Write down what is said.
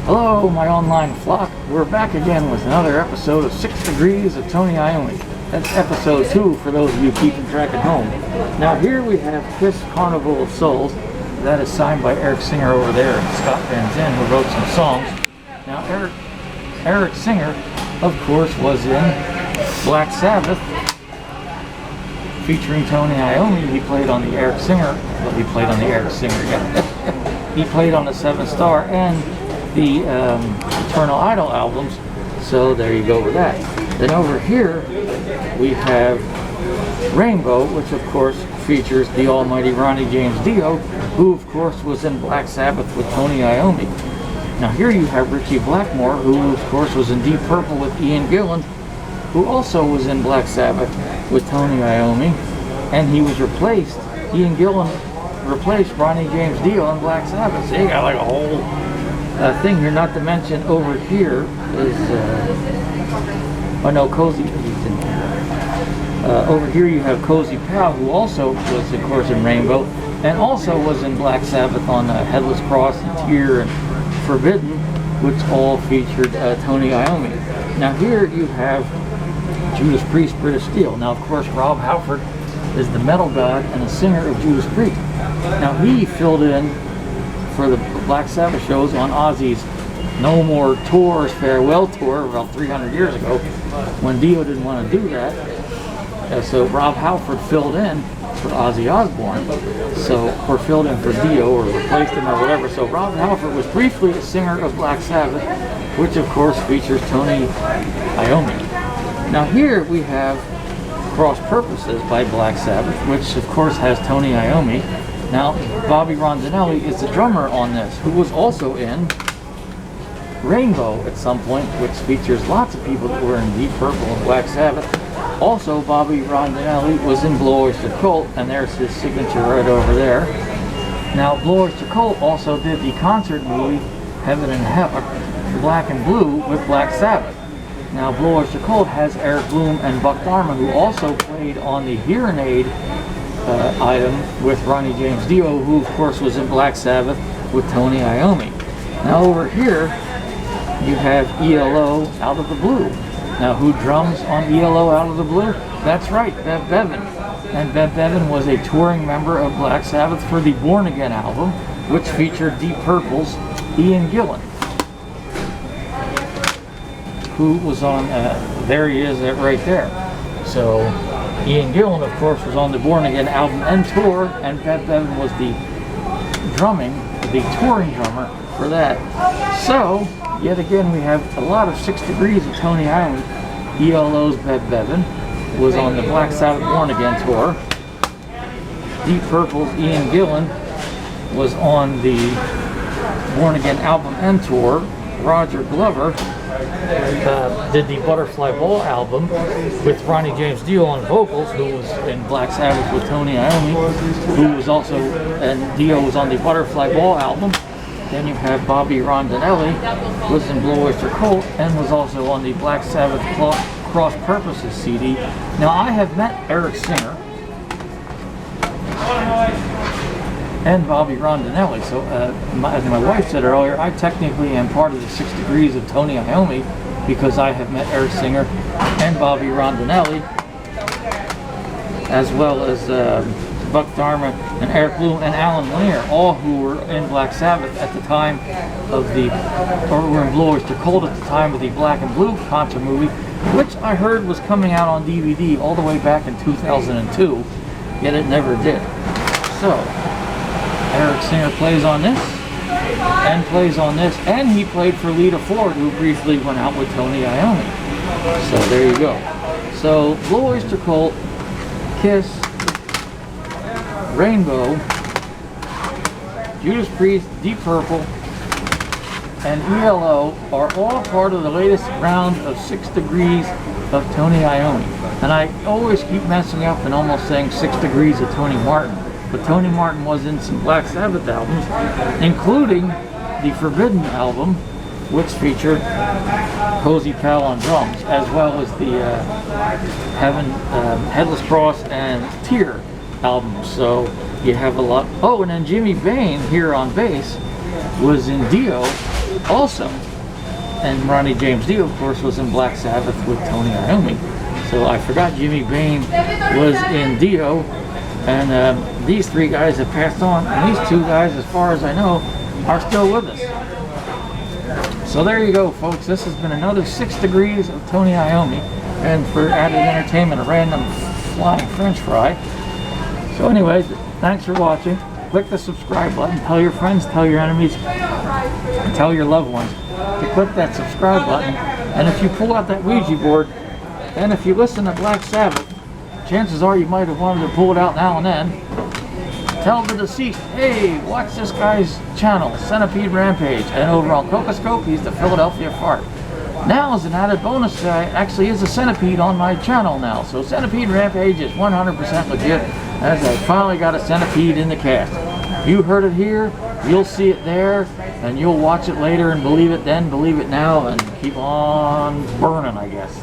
Hello, my online flock. We're back again with another episode of 6 Degrees of Tony Iommi. That's episode 2 for those of you keeping track at home. Now here we have Kiss Carnival of Souls. That is signed by Eric Singer over there and Scott Van Zandt, who wrote some songs. Now Eric Singer, of course, was in Black Sabbath featuring Tony Iommi. He played on the Eric Singer, yeah. He played on the 7 Star and the Eternal Idol albums, so there you go with that. Then over here we have Rainbow, which of course features the almighty Ronnie James Dio, who of course was in Black Sabbath with Tony Iommi. Now here you have Richie Blackmore, who of course was in Deep Purple with Ian Gillan, who also was in Black Sabbath with Tony Iommi, and he was replaced, Ian Gillan replaced Ronnie James Dio in Black Sabbath. So you got like a whole thing here, not to mention over here is, Cozy, he's in here. Over here you have Cozy Powell, who also was, of course, in Rainbow, and also was in Black Sabbath on Headless Cross and Tear and Forbidden, which all featured Tony Iommi. Now here you have Judas Priest, British Steel. Now, of course, Rob Halford is the metal god and a singer of Judas Priest. Now he filled in for the Black Sabbath shows on Ozzy's No More Tours farewell tour about 300 years ago, when Dio didn't want to do that. So Rob Halford filled in for Ozzy Osbourne, or filled in for Dio, or replaced him, or whatever. So Rob Halford was briefly a singer of Black Sabbath, which of course features Tony Iommi. Now here we have Cross Purposes by Black Sabbath, which of course has Tony Iommi. Now Bobby Rondinelli is the drummer on this, who was also in Rainbow at some point, which features lots of people that were in Deep Purple and Black Sabbath. Also, Bobby Rondinelli was in Blue Oyster Cult, and there's his signature right over there. Now, Blue Oyster Cult also did the concert movie Heaven and Hell, Black and Blue with Black Sabbath. Now, Blue Oyster Cult has Eric Bloom and Buck Dharma, who also played on the Hearing Aid item with Ronnie James Dio, who of course was in Black Sabbath with Tony Iommi. Now over here you have ELO Out of the Blue. Now who drums on ELO Out of the Blue? That's right, Bev Bevan. And Bev Bevan was a touring member of Black Sabbath for the Born Again album, which featured Deep Purple's Ian Gillan, who was on, there he is right there. So Ian Gillan, of course, was on the Born Again album and tour, and Bev Bevan was the touring drummer for that. So, yet again, we have a lot of 6 Degrees of Tony Iommi. ELO's Bev Bevan was on the Black Sabbath Born Again tour. Deep Purple's Ian Gillan was on the Born Again album and tour. Roger Glover did the Butterfly Ball album with Ronnie James Dio on vocals, who was in Black Sabbath with Tony Iommi, who was also, and Dio was on the Butterfly Ball album. Then you have Bobby Rondinelli, was in Blue Oyster Cult, and was also on the Black Sabbath Cross Purposes CD. Now I have met Eric Singer and Bobby Rondinelli. So as my wife said earlier, I technically am part of the 6 Degrees of Tony Iommi, because I have met Eric Singer and Bobby Rondinelli, as well as Buck Dharma and Eric Bloom and Alan Lanier, all who were in Black Sabbath at the time of or were in Blue Oyster Cult at the time of the Black and Blue concert movie, which I heard was coming out on DVD all the way back in 2002, yet it never did. So Eric Singer plays on this, and plays on this, and he played for Lita Ford, who briefly went out with Tony Iommi. So there you go. So Blue Oyster Cult, Kiss, Rainbow, Judas Priest, Deep Purple, and ELO are all part of the latest round of 6 Degrees of Tony Iommi. And I always keep messing up and almost saying 6 Degrees of Tony Martin. But Tony Martin was in some Black Sabbath albums, including the Forbidden album, which featured Cozy Powell on drums, as well as the Headless Cross and Tear albums. So you have a lot. Oh, and then Jimmy Bain here on bass was in Dio also. And Ronnie James Dio, of course, was in Black Sabbath with Tony Iommi. So I forgot Jimmy Bain was in Dio. And these three guys have passed on. And these two guys, as far as I know, are still with us. So there you go, folks. This has been another 6 Degrees of Tony Iommi. And for added entertainment, a random flying French fry. So anyway, thanks for watching. Click the subscribe button. Tell your friends, tell your enemies, and tell your loved ones to click that subscribe button. And if you pull out that Ouija board, and if you listen to Black Sabbath, chances are you might have wanted to pull it out now and then. Tell the deceased, hey, watch this guy's channel, Centipede Rampage. And over on Cocoscope, he's the Philadelphia Fart. Now, as an added bonus, actually is a centipede on my channel now. So Centipede Rampage is 100% legit, as I finally got a centipede in the cast. You heard it here, you'll see it there, and you'll watch it later and believe it then, believe it now, and keep on burning, I guess.